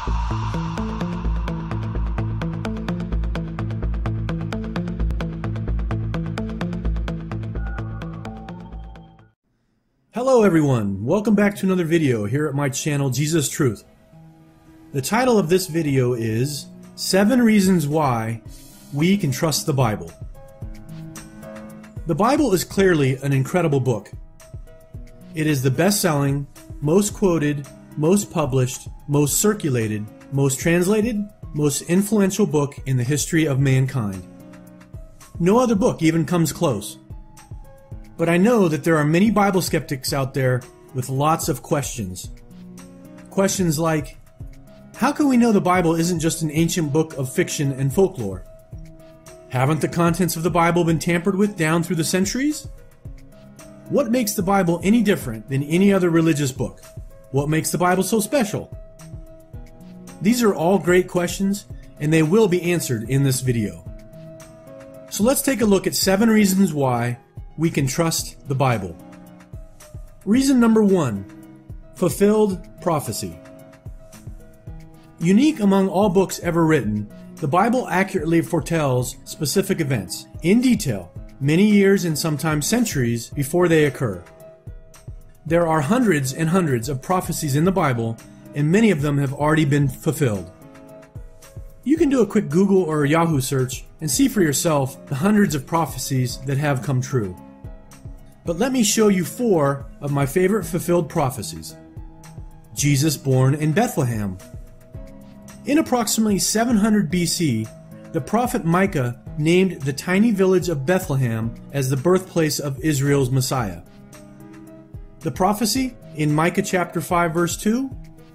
Hello everyone, welcome back to another video here at my channel Jesus Truth. The title of this video is 7 Reasons Why We Can Trust the Bible. The Bible is clearly an incredible book. It is the best-selling, most quoted, most published, most circulated, most translated, most influential book in the history of mankind. No other book even comes close. But I know that there are many Bible skeptics out there with lots of questions. Questions like, how can we know the Bible isn't just an ancient book of fiction and folklore? Haven't the contents of the Bible been tampered with down through the centuries? What makes the Bible any different than any other religious book? What makes the Bible so special? These are all great questions, and they will be answered in this video. So let's take a look at 7 reasons why we can trust the Bible. Reason number 1, fulfilled prophecy. Unique among all books ever written, the Bible accurately foretells specific events, in detail, many years and sometimes centuries before they occur. There are hundreds and hundreds of prophecies in the Bible, and many of them have already been fulfilled. You can do a quick Google or Yahoo search and see for yourself the hundreds of prophecies that have come true. But let me show you 4 of my favorite fulfilled prophecies. Jesus born in Bethlehem. In approximately 700 BC, the prophet Micah named the tiny village of Bethlehem as the birthplace of Israel's Messiah. The prophecy in Micah chapter 5 verse 2,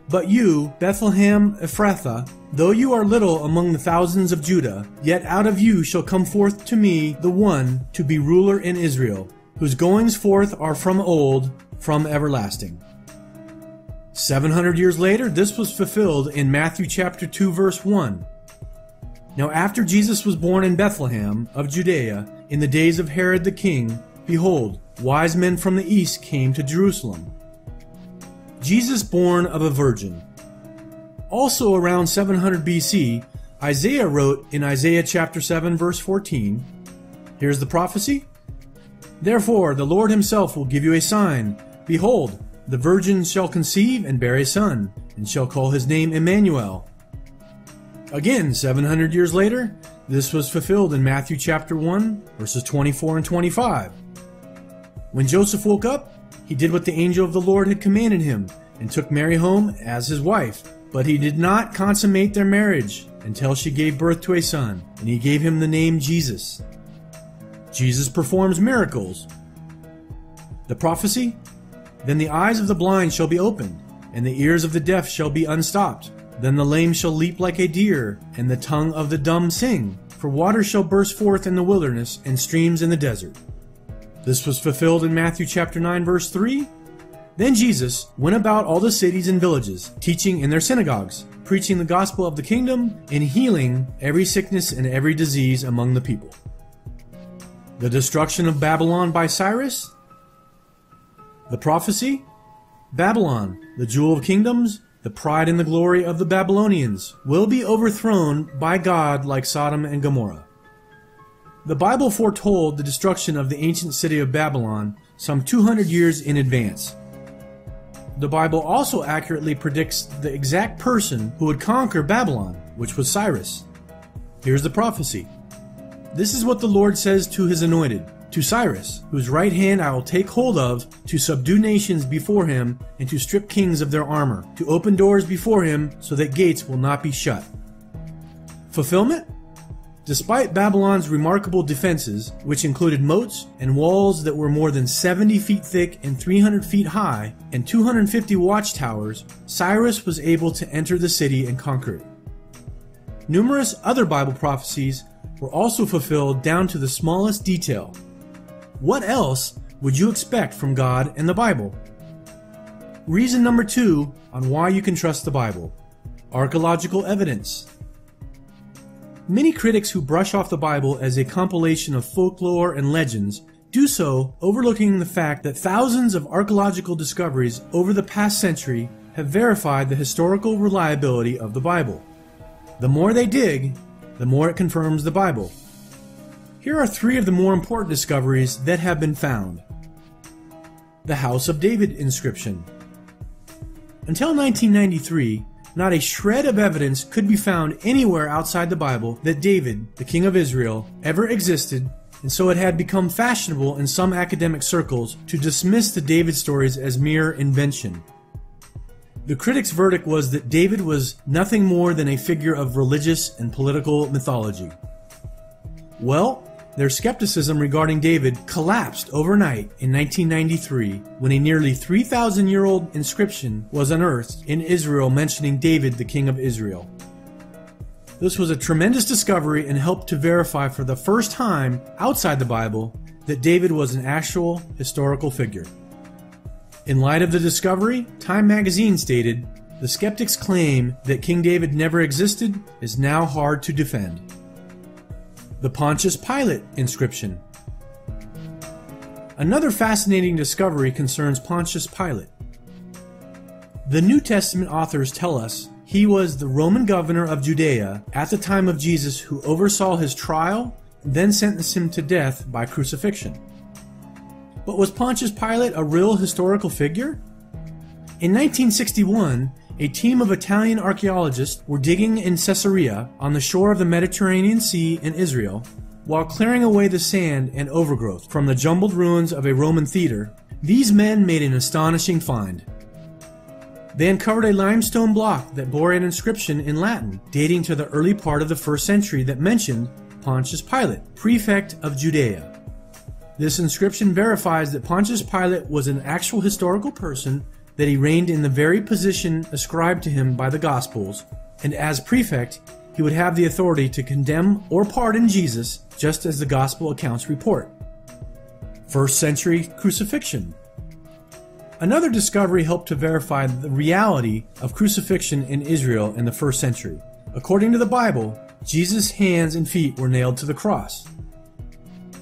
"But you, Bethlehem Ephrathah, though you are little among the thousands of Judah, yet out of you shall come forth to me the one to be ruler in Israel, whose goings forth are from old, from everlasting." 700 years later, this was fulfilled in Matthew chapter 2 verse 1. "Now after Jesus was born in Bethlehem of Judea, in the days of Herod the king, behold, wise men from the east came to Jerusalem." Jesus born of a virgin. Also around 700 BC, Isaiah wrote in Isaiah chapter 7 verse 14, here's the prophecy, "Therefore the Lord himself will give you a sign. Behold, the virgin shall conceive and bear a son, and shall call his name Emmanuel." Again, 700 years later, this was fulfilled in Matthew chapter 1 verses 24 and 25. "When Joseph woke up, he did what the angel of the Lord had commanded him, and took Mary home as his wife. But he did not consummate their marriage until she gave birth to a son, and he gave him the name Jesus." Jesus performs miracles. The prophecy, "Then the eyes of the blind shall be opened, and the ears of the deaf shall be unstopped. Then the lame shall leap like a deer, and the tongue of the dumb sing. For waters shall burst forth in the wilderness, and streams in the desert." This was fulfilled in Matthew chapter 9 verse 3. "Then Jesus went about all the cities and villages, teaching in their synagogues, preaching the gospel of the kingdom, and healing every sickness and every disease among the people." The destruction of Babylon by Cyrus. The prophecy, "Babylon, the jewel of kingdoms, the pride and the glory of the Babylonians, will be overthrown by God like Sodom and Gomorrah." The Bible foretold the destruction of the ancient city of Babylon some 200 years in advance. The Bible also accurately predicts the exact person who would conquer Babylon, which was Cyrus. Here's the prophecy. "This is what the Lord says to his anointed, to Cyrus, whose right hand I will take hold of, to subdue nations before him, and to strip kings of their armor, to open doors before him, so that gates will not be shut." Fulfillment? Despite Babylon's remarkable defenses, which included moats and walls that were more than 70 feet thick and 300 feet high, and 250 watchtowers, Cyrus was able to enter the city and conquer it. Numerous other Bible prophecies were also fulfilled down to the smallest detail. What else would you expect from God and the Bible? Reason number 2 on why you can trust the Bible. Archaeological evidence. Many critics who brush off the Bible as a compilation of folklore and legends do so overlooking the fact that thousands of archaeological discoveries over the past century have verified the historical reliability of the Bible. The more they dig, the more it confirms the Bible. Here are three of the more important discoveries that have been found. The House of David inscription. Until 1993, not a shred of evidence could be found anywhere outside the Bible that David, the king of Israel, ever existed, and so it had become fashionable in some academic circles to dismiss the David stories as mere invention. The critics' verdict was that David was nothing more than a figure of religious and political mythology. Well, their skepticism regarding David collapsed overnight in 1993 when a nearly 3,000-year-old inscription was unearthed in Israel mentioning David, the king of Israel. This was a tremendous discovery and helped to verify for the first time outside the Bible that David was an actual historical figure. In light of the discovery, Time magazine stated, "The skeptics' claim that King David never existed is now hard to defend." The Pontius Pilate inscription. Another fascinating discovery concerns Pontius Pilate. The New Testament authors tell us he was the Roman governor of Judea at the time of Jesus who oversaw his trial and then sentenced him to death by crucifixion. But was Pontius Pilate a real historical figure? In 1961, a team of Italian archaeologists were digging in Caesarea on the shore of the Mediterranean Sea in Israel. While clearing away the sand and overgrowth from the jumbled ruins of a Roman theater, these men made an astonishing find. They uncovered a limestone block that bore an inscription in Latin dating to the early part of the 1st century that mentioned Pontius Pilate, prefect of Judea. This inscription verifies that Pontius Pilate was an actual historical person, that he reigned in the very position ascribed to him by the Gospels, and as prefect, he would have the authority to condemn or pardon Jesus, just as the Gospel accounts report. 1st century crucifixion. Another discovery helped to verify the reality of crucifixion in Israel in the 1st century. According to the Bible, Jesus' hands and feet were nailed to the cross.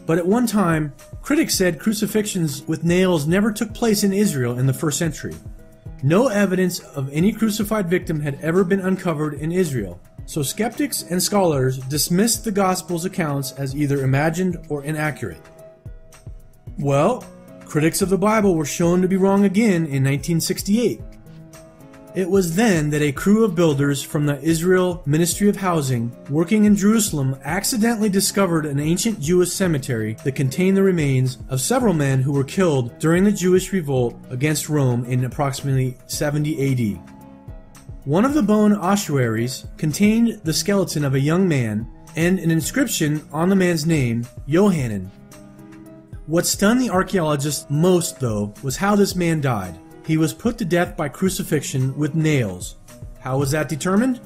But at one time, critics said crucifixions with nails never took place in Israel in the 1st century. No evidence of any crucified victim had ever been uncovered in Israel, so skeptics and scholars dismissed the Gospel's accounts as either imagined or inaccurate. Well, critics of the Bible were shown to be wrong again in 1968. It was then that a crew of builders from the Israel Ministry of Housing working in Jerusalem accidentally discovered an ancient Jewish cemetery that contained the remains of several men who were killed during the Jewish revolt against Rome in approximately 70 AD. One of the bone ossuaries contained the skeleton of a young man and an inscription on the man's name, Yohanan. What stunned the archaeologists most, though, was how this man died. He was put to death by crucifixion with nails. How was that determined?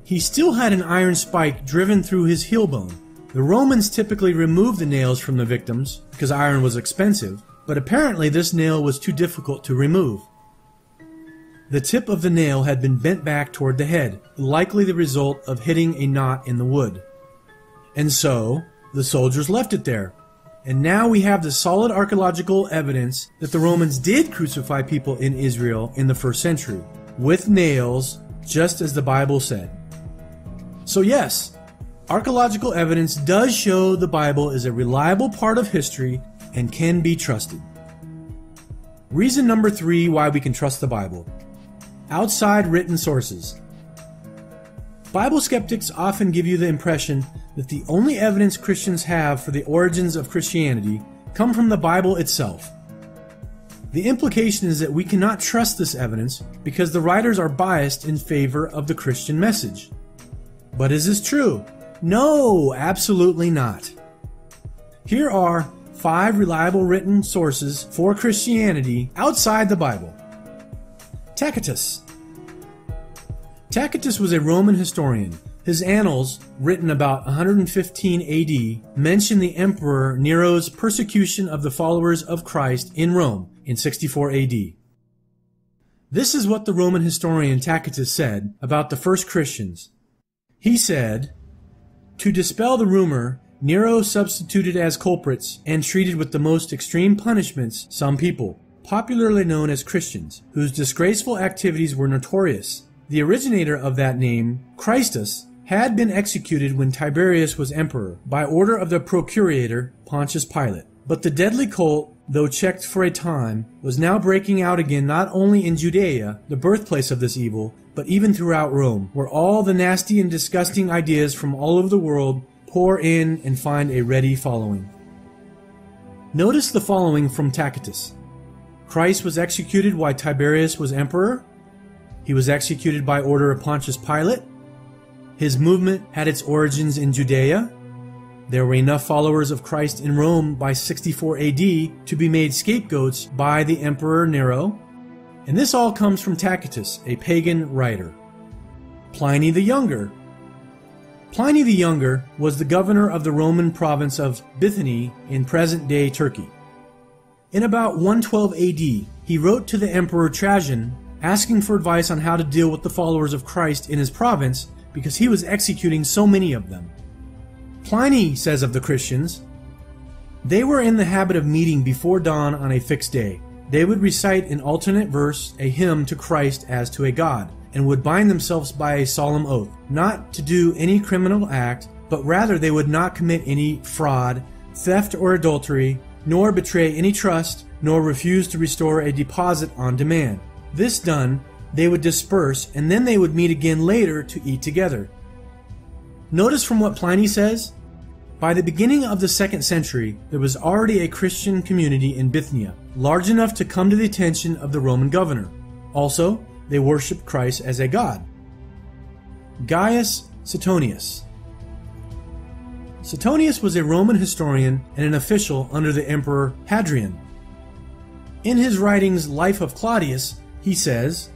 He still had an iron spike driven through his heel bone. The Romans typically removed the nails from the victims because iron was expensive, but apparently this nail was too difficult to remove. The tip of the nail had been bent back toward the head, likely the result of hitting a knot in the wood. And so, the soldiers left it there. And now we have the solid archaeological evidence that the Romans did crucify people in Israel in the 1st century, with nails, just as the Bible said. So yes, archaeological evidence does show the Bible is a reliable part of history and can be trusted. Reason number 3 why we can trust the Bible. Outside written sources. Bible skeptics often give you the impression that the only evidence Christians have for the origins of Christianity come from the Bible itself. The implication is that we cannot trust this evidence because the writers are biased in favor of the Christian message. But is this true? No, absolutely not. Here are 5 reliable written sources for Christianity outside the Bible. Tacitus. Tacitus was a Roman historian. His annals, written about 115 AD, mention the Emperor Nero's persecution of the followers of Christ in Rome in 64 AD. This is what the Roman historian Tacitus said about the first Christians. He said, "To dispel the rumor, Nero substituted as culprits and treated with the most extreme punishments some people, popularly known as Christians, whose disgraceful activities were notorious. The originator of that name, Christus, had been executed when Tiberius was emperor, by order of the procurator Pontius Pilate. But the deadly cult, though checked for a time, was now breaking out again not only in Judea, the birthplace of this evil, but even throughout Rome, where all the nasty and disgusting ideas from all over the world pour in and find a ready following. Notice the following from Tacitus. Christ was executed while Tiberius was emperor. He was executed by order of Pontius Pilate. His movement had its origins in Judea. There were enough followers of Christ in Rome by 64 AD to be made scapegoats by the Emperor Nero. And this all comes from Tacitus, a pagan writer. Pliny the Younger. Pliny the Younger was the governor of the Roman province of Bithynia in present-day Turkey. In about 112 AD, he wrote to the Emperor Trajan asking for advice on how to deal with the followers of Christ in his province because he was executing so many of them. Pliny says of the Christians, they were in the habit of meeting before dawn on a fixed day. They would recite in alternate verse a hymn to Christ as to a god, and would bind themselves by a solemn oath, not to do any criminal act, but rather they would not commit any fraud, theft or adultery, nor betray any trust, nor refuse to restore a deposit on demand. This done, they would disperse, and then they would meet again later to eat together. Notice from what Pliny says, by the beginning of the 2nd century, there was already a Christian community in Bithynia, large enough to come to the attention of the Roman governor. Also, they worshipped Christ as a god. Gaius Suetonius. Suetonius was a Roman historian and an official under the Emperor Hadrian. In his writings Life of Claudius, he says,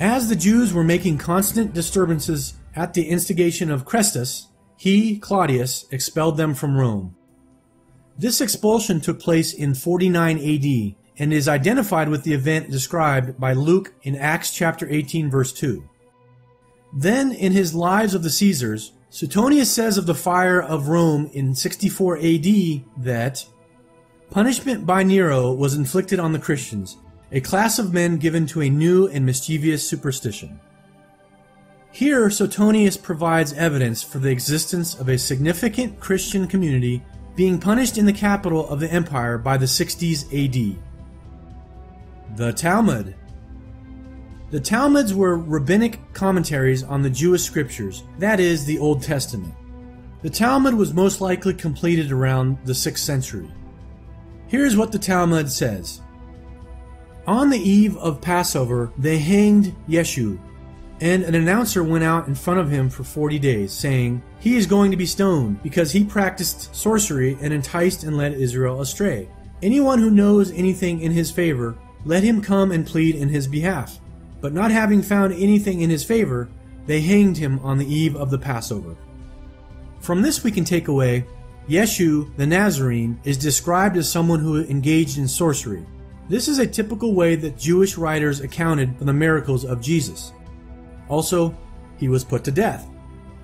as the Jews were making constant disturbances at the instigation of Chrestus, he, Claudius, expelled them from Rome. This expulsion took place in 49 AD and is identified with the event described by Luke in Acts chapter 18 verse 2. Then in his Lives of the Caesars, Suetonius says of the fire of Rome in 64 AD that punishment by Nero was inflicted on the Christians, a class of men given to a new and mischievous superstition. Here, Suetonius provides evidence for the existence of a significant Christian community being punished in the capital of the empire by the 60s AD. The Talmud. The Talmuds were rabbinic commentaries on the Jewish scriptures, that is, the Old Testament. The Talmud was most likely completed around the 6th century. Here's what the Talmud says. On the eve of Passover, they hanged Yeshu, and an announcer went out in front of him for 40 days, saying, he is going to be stoned, because he practiced sorcery and enticed and led Israel astray. Anyone who knows anything in his favor, let him come and plead in his behalf. But not having found anything in his favor, they hanged him on the eve of the Passover. From this we can take away, Yeshu, the Nazarene, is described as someone who engaged in sorcery. This is a typical way that Jewish writers accounted for the miracles of Jesus. Also, he was put to death.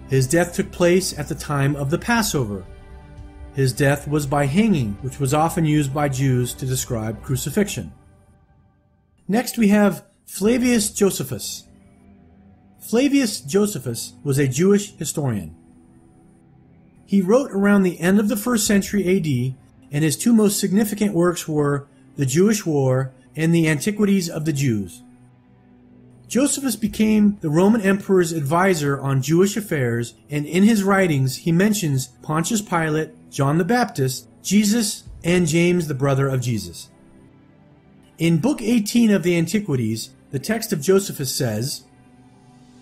His death took place at the time of the Passover. His death was by hanging, which was often used by Jews to describe crucifixion. Next we have Flavius Josephus. Flavius Josephus was a Jewish historian. He wrote around the end of the 1st century AD, and his two most significant works were The Jewish War and The Antiquities of the Jews. Josephus became the Roman emperor's advisor on Jewish affairs, and in his writings he mentions Pontius Pilate, John the Baptist, Jesus, and James the brother of Jesus. In Book 18 of the Antiquities, the text of Josephus says,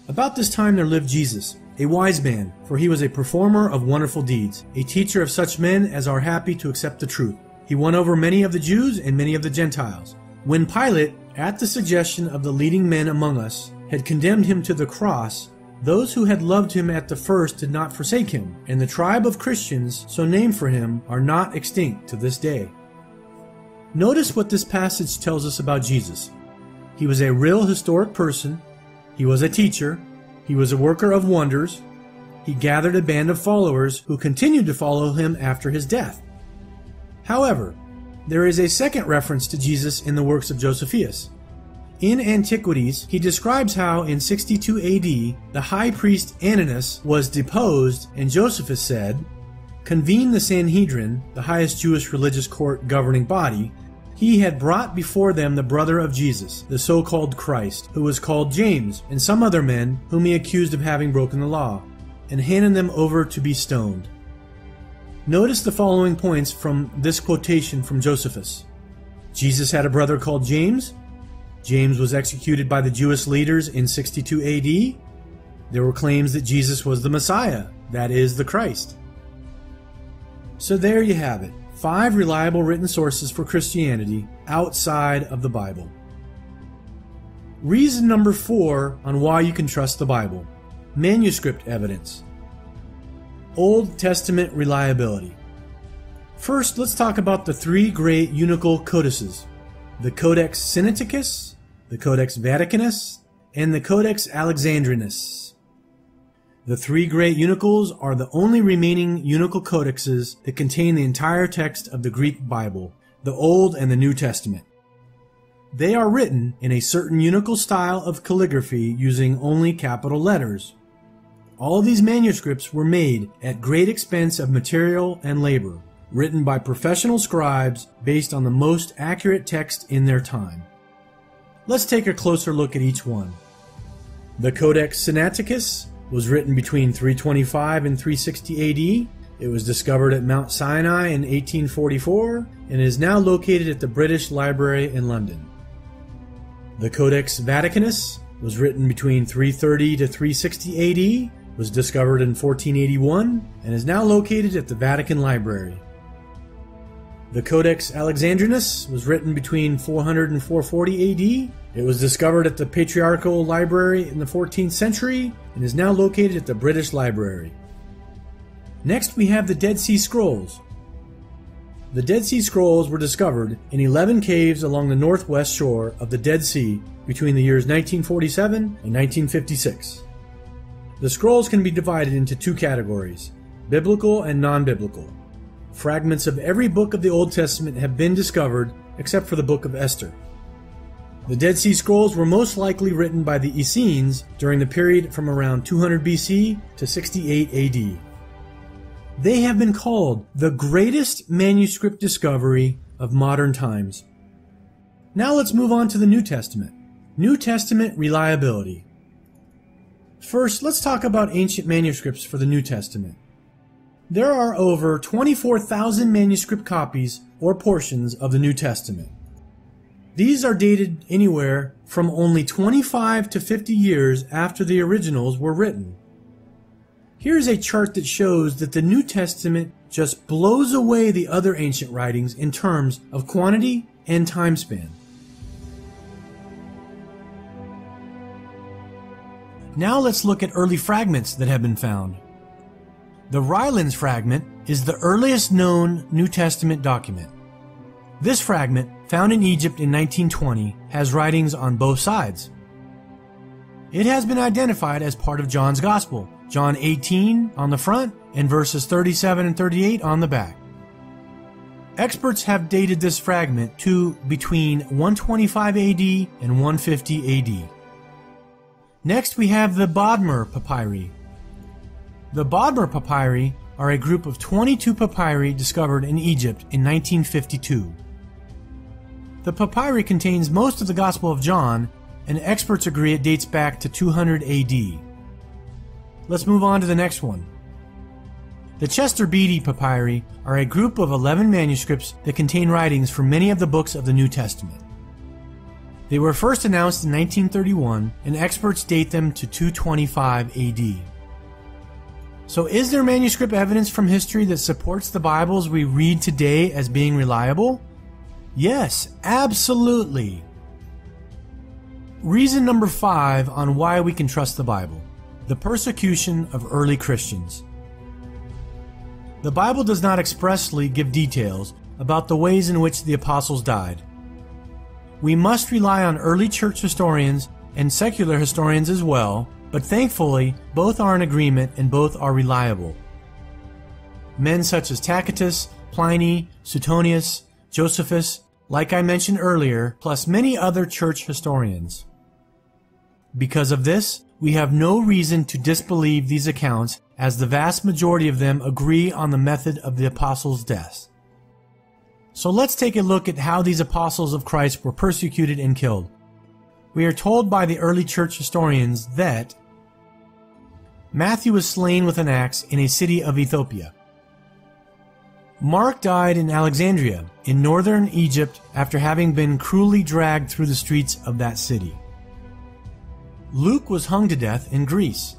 about this time there lived Jesus, a wise man, for he was a performer of wonderful deeds, a teacher of such men as are happy to accept the truth. He won over many of the Jews and many of the Gentiles. When Pilate, at the suggestion of the leading men among us, had condemned him to the cross, those who had loved him at the first did not forsake him, and the tribe of Christians, so named for him, are not extinct to this day. Notice what this passage tells us about Jesus. He was a real historic person. He was a teacher. He was a worker of wonders. He gathered a band of followers who continued to follow him after his death. However, There is a second reference to Jesus in the works of Josephus. In Antiquities, he describes how in 62 AD, the high priest Ananus was deposed, and Josephus said, "Convene the Sanhedrin, the highest Jewish religious court governing body. He had brought before them the brother of Jesus, the so-called Christ, who was called James, and some other men whom he accused of having broken the law, and handed them over to be stoned." Notice the following points from this quotation from Josephus. Jesus had a brother called James. James was executed by the Jewish leaders in 62 AD. There were claims that Jesus was the Messiah, that is, the Christ. So there you have it, 5 reliable written sources for Christianity outside of the Bible. Reason number 4 on why you can trust the Bible: manuscript evidence. Old Testament reliability. First, let's talk about the 3 great unical codices: the Codex Sinaiticus, the Codex Vaticanus, and the Codex Alexandrinus. The 3 great unicals are the only remaining unical codexes that contain the entire text of the Greek Bible, the Old and the New Testament. They are written in a certain unical style of calligraphy using only capital letters. All of these manuscripts were made at great expense of material and labor, written by professional scribes based on the most accurate text in their time. Let's take a closer look at each one. The Codex Sinaiticus was written between 325 and 360 AD. It was discovered at Mount Sinai in 1844 and is now located at the British Library in London. The Codex Vaticanus was written between 330 to 360 AD, was discovered in 1481, and is now located at the Vatican Library. The Codex Alexandrinus was written between 400 and 440 AD. It was discovered at the Patriarchal Library in the 14th century and is now located at the British Library. Next, we have the Dead Sea Scrolls. The Dead Sea Scrolls were discovered in 11 caves along the northwest shore of the Dead Sea between the years 1947 and 1956. The scrolls can be divided into 2 categories: biblical and non-biblical. Fragments of every book of the Old Testament have been discovered except for the book of Esther. The Dead Sea Scrolls were most likely written by the Essenes during the period from around 200 BC to 68 AD. They have been called the greatest manuscript discovery of modern times. Now let's move on to the New Testament. New Testament reliability. First, let's talk about ancient manuscripts for the New Testament. There are over 24,000 manuscript copies or portions of the New Testament. These are dated anywhere from only 25 to 50 years after the originals were written. Here's a chart that shows that the New Testament just blows away the other ancient writings in terms of quantity and time span. Now let's look at early fragments that have been found. The Rylands fragment is the earliest known New Testament document. This fragment, found in Egypt in 1920, has writings on both sides. It has been identified as part of John's Gospel, John 18 on the front and verses 37 and 38 on the back. Experts have dated this fragment to between 125 AD and 150 AD. Next, we have the Bodmer papyri. The Bodmer papyri are a group of 22 papyri discovered in Egypt in 1952. The papyri contains most of the Gospel of John, and experts agree it dates back to 200 AD. Let's move on to the next one. The Chester Beatty papyri are a group of 11 manuscripts that contain writings from many of the books of the New Testament. They were first announced in 1931, and experts date them to 225 AD. So is there manuscript evidence from history that supports the Bibles we read today as being reliable? Yes, absolutely. Reason number 5 on why we can trust the Bible: the persecution of early Christians. The Bible does not expressly give details about the ways in which the apostles died. We must rely on early church historians and secular historians as well, but thankfully both are in agreement and both are reliable. Men such as Tacitus, Pliny, Suetonius, Josephus, like I mentioned earlier, plus many other church historians. Because of this, we have no reason to disbelieve these accounts, as the vast majority of them agree on the method of the apostles' deaths. So let's take a look at how these apostles of Christ were persecuted and killed. We are told by the early church historians that Matthew was slain with an axe in a city of Ethiopia. Mark died in Alexandria, in northern Egypt, after having been cruelly dragged through the streets of that city. Luke was hung to death in Greece.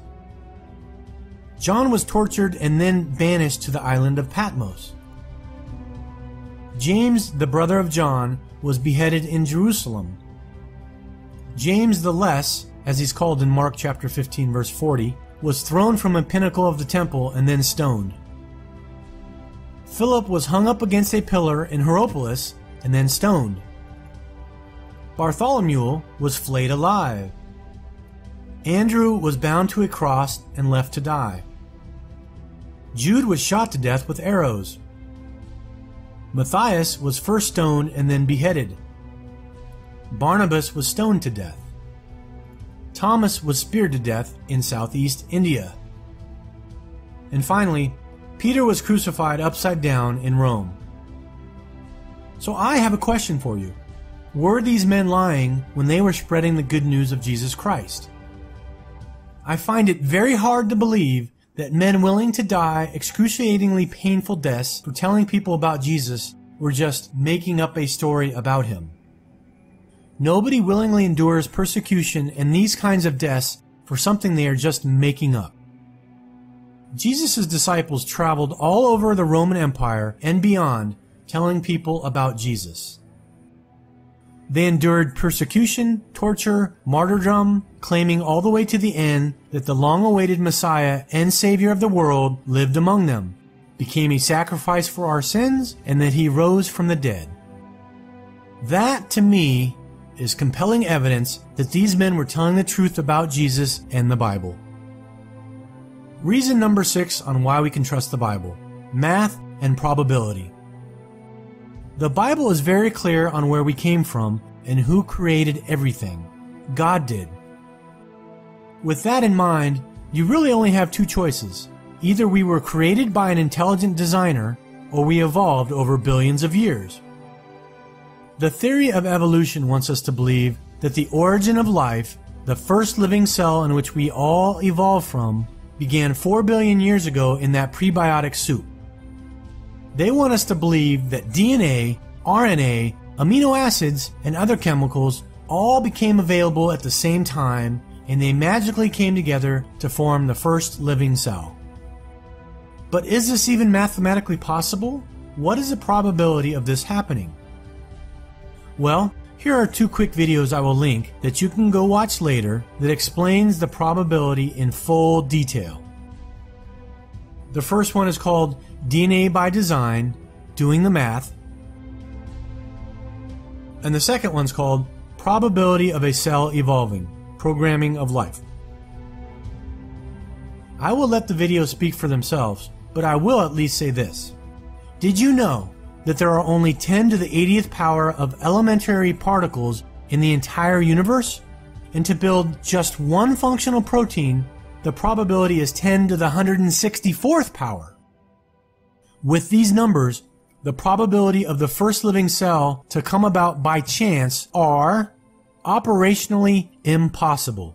John was tortured and then banished to the island of Patmos. James, the brother of John, was beheaded in Jerusalem. James the Less, as he's called in Mark chapter 15 verse 40, was thrown from a pinnacle of the temple and then stoned. Philip was hung up against a pillar in Hierapolis and then stoned. Bartholomew was flayed alive. Andrew was bound to a cross and left to die. Jude was shot to death with arrows. Matthias was first stoned and then beheaded. Barnabas was stoned to death. Thomas was speared to death in southeast India. And finally, Peter was crucified upside down in Rome. So I have a question for you. Were these men lying when they were spreading the good news of Jesus Christ? I find it very hard to believe that men willing to die excruciatingly painful deaths for telling people about Jesus were just making up a story about him. Nobody willingly endures persecution and these kinds of deaths for something they are just making up. Jesus' disciples traveled all over the Roman Empire and beyond, telling people about Jesus. They endured persecution, torture, martyrdom, claiming all the way to the end that the long-awaited Messiah and Savior of the world lived among them, became a sacrifice for our sins, and that he rose from the dead. That, to me, is compelling evidence that these men were telling the truth about Jesus and the Bible. Reason number 6 on why we can trust the Bible: math and probability. The Bible is very clear on where we came from and who created everything. God did. With that in mind, you really only have two choices. Either we were created by an intelligent designer, or we evolved over billions of years. The theory of evolution wants us to believe that the origin of life, the first living cell in which we all evolved from, began 4 billion years ago in that prebiotic soup. They want us to believe that DNA, RNA, amino acids, and other chemicals all became available at the same time, and they magically came together to form the first living cell. But is this even mathematically possible? What is the probability of this happening? Well, here are 2 quick videos I will link that you can go watch later that explains the probability in full detail. The first one is called DNA by Design, Doing the Math. And the second one's called Probability of a Cell Evolving, Programming of Life. I will let the videos speak for themselves, but I will at least say this. Did you know that there are only 10 to the 80th power of elementary particles in the entire universe? And to build just one functional protein, the probability is 10 to the 164th power. With these numbers, the probability of the first living cell to come about by chance are operationally impossible.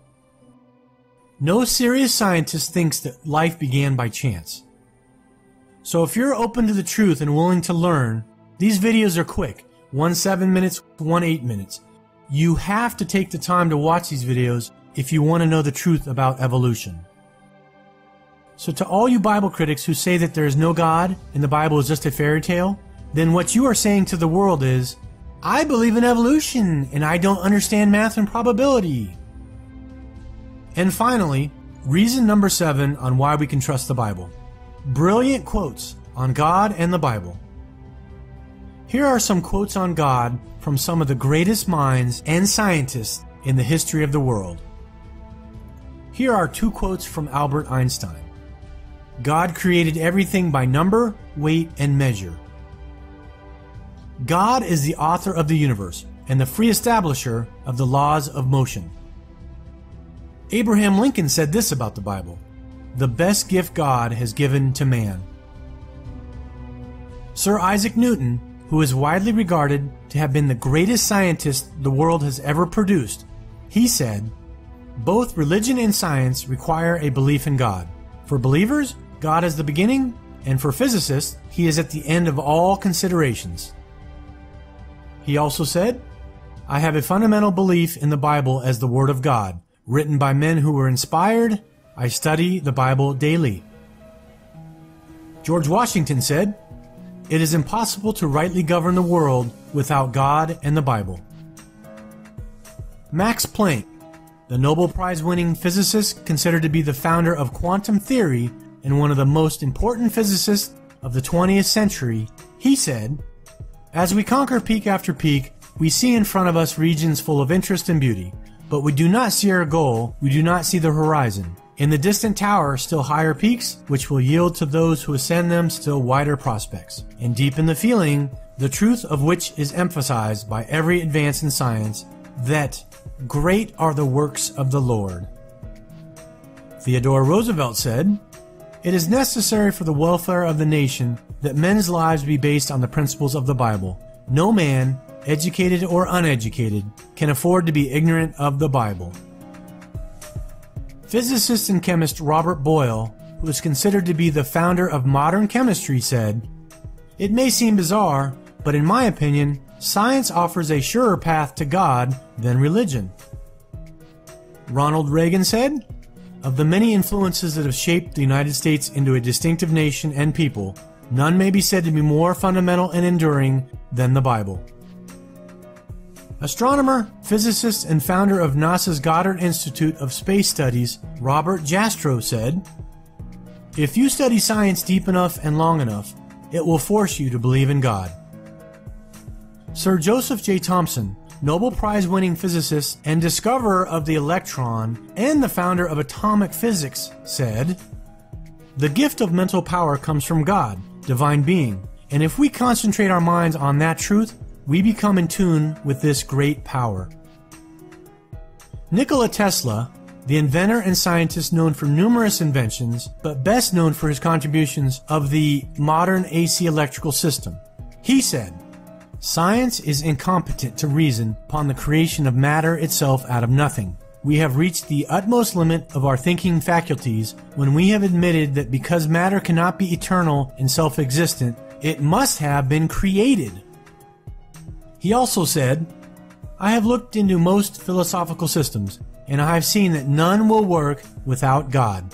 No serious scientist thinks that life began by chance. So if you're open to the truth and willing to learn, these videos are quick, one 7 minutes, one 8 minutes. You have to take the time to watch these videos if you want to know the truth about evolution. So to all you Bible critics who say that there is no God and the Bible is just a fairy tale, then what you are saying to the world is, I believe in evolution and I don't understand math and probability. And finally, reason number 7 on why we can trust the Bible. Brilliant quotes on God and the Bible. Here are some quotes on God from some of the greatest minds and scientists in the history of the world. Here are 2 quotes from Albert Einstein. God created everything by number, weight, and measure. God is the author of the universe and the free establisher of the laws of motion. Abraham Lincoln said this about the Bible: "The best gift God has given to man." Sir Isaac Newton, who is widely regarded to have been the greatest scientist the world has ever produced, he said, "Both religion and science require a belief in God. For believers, God is the beginning, and for physicists, He is at the end of all considerations." He also said, "I have a fundamental belief in the Bible as the Word of God, written by men who were inspired. I study the Bible daily." George Washington said, "It is impossible to rightly govern the world without God and the Bible." Max Planck, the Nobel Prize-winning physicist considered to be the founder of quantum theory and one of the most important physicists of the 20th century, he said, "As we conquer peak after peak, we see in front of us regions full of interest and beauty, but we do not see our goal, we do not see the horizon. In the distant tower, still higher peaks, which will yield to those who ascend them still wider prospects. And deep in the feeling, the truth of which is emphasized by every advance in science, that great are the works of the Lord." Theodore Roosevelt said, "It is necessary for the welfare of the nation that men's lives be based on the principles of the Bible. No man, educated or uneducated, can afford to be ignorant of the Bible." Physicist and chemist Robert Boyle, who is considered to be the founder of modern chemistry, said, "It may seem bizarre, but in my opinion, science offers a surer path to God than religion." Ronald Reagan said, "Of the many influences that have shaped the United States into a distinctive nation and people, none may be said to be more fundamental and enduring than the Bible." Astronomer, physicist, and founder of NASA's Goddard Institute of Space Studies, Robert Jastrow, said, "If you study science deep enough and long enough, it will force you to believe in God." Sir Joseph J. Thomson, Nobel Prize-winning physicist and discoverer of the electron and the founder of atomic physics, said, "The gift of mental power comes from God, divine being, and if we concentrate our minds on that truth, we become in tune with this great power." Nikola Tesla, the inventor and scientist known for numerous inventions, but best known for his contributions of the modern AC electrical system, he said, "Science is incompetent to reason upon the creation of matter itself out of nothing. We have reached the utmost limit of our thinking faculties when we have admitted that because matter cannot be eternal and self-existent, it must have been created." He also said, "I have looked into most philosophical systems, and I have seen that none will work without God."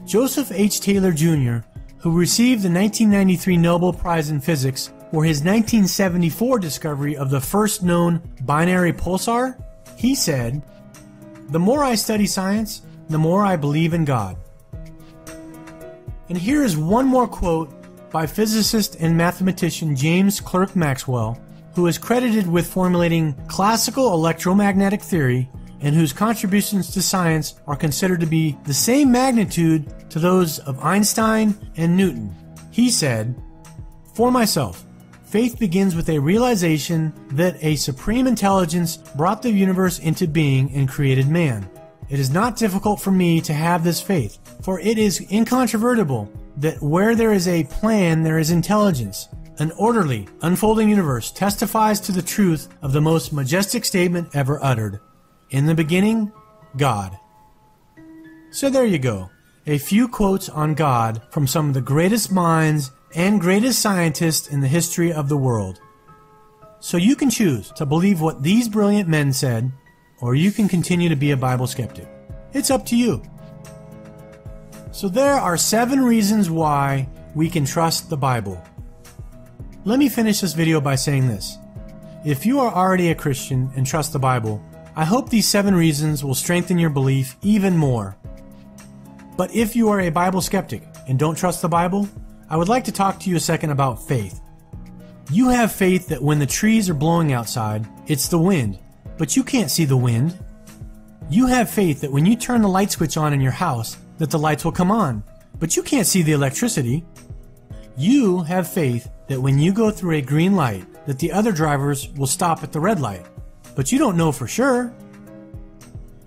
Joseph H. Taylor Jr., who received the 1993 Nobel Prize in Physics for his 1974 discovery of the first known binary pulsar, he said, "The more I study science, the more I believe in God." And here is one more quote by physicist and mathematician James Clerk Maxwell, who is credited with formulating classical electromagnetic theory and whose contributions to science are considered to be the same magnitude to those of Einstein and Newton. He said, "For myself, faith begins with a realization that a supreme intelligence brought the universe into being and created man. It is not difficult for me to have this faith, for it is incontrovertible that where there is a plan, there is intelligence. An orderly, unfolding universe testifies to the truth of the most majestic statement ever uttered. In the beginning, God." So there you go. A few quotes on God from some of the greatest minds and greatest scientists in the history of the world. So you can choose to believe what these brilliant men said, or you can continue to be a Bible skeptic. It's up to you. So there are 7 reasons why we can trust the Bible. Let me finish this video by saying this. If you are already a Christian and trust the Bible, I hope these 7 reasons will strengthen your belief even more. But if you are a Bible skeptic and don't trust the Bible, I would like to talk to you a second about faith. You have faith that when the trees are blowing outside, it's the wind, but you can't see the wind. You have faith that when you turn the light switch on in your house, that the lights will come on, but you can't see the electricity. You have faith that when you go through a green light, that the other drivers will stop at the red light, but you don't know for sure.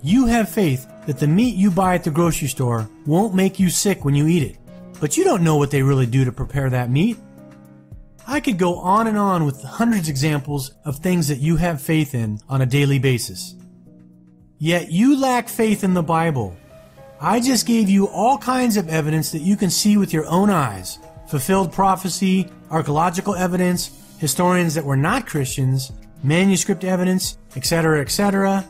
You have faith that the meat you buy at the grocery store won't make you sick when you eat it, but you don't know what they really do to prepare that meat. I could go on and on with hundreds of examples of things that you have faith in on a daily basis. Yet you lack faith in the Bible. I just gave you all kinds of evidence that you can see with your own eyes. Fulfilled prophecy, archaeological evidence, historians that were not Christians, manuscript evidence, etc., etc.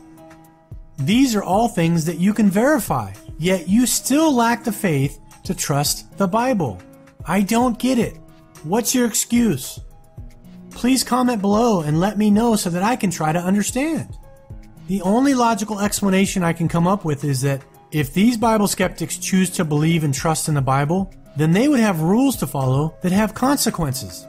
These are all things that you can verify, yet you still lack the faith to trust the Bible. I don't get it. What's your excuse? Please comment below and let me know so that I can try to understand. The only logical explanation I can come up with is that if these Bible skeptics choose to believe and trust in the Bible, then they would have rules to follow that have consequences.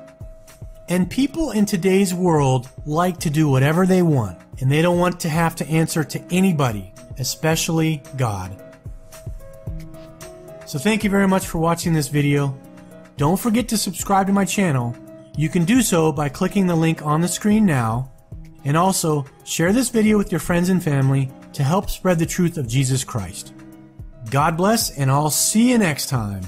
And people in today's world like to do whatever they want, and they don't want to have to answer to anybody, especially God. So thank you very much for watching this video. Don't forget to subscribe to my channel. You can do so by clicking the link on the screen now, and also share this video with your friends and family to help spread the truth of Jesus Christ. God bless, and I'll see you next time.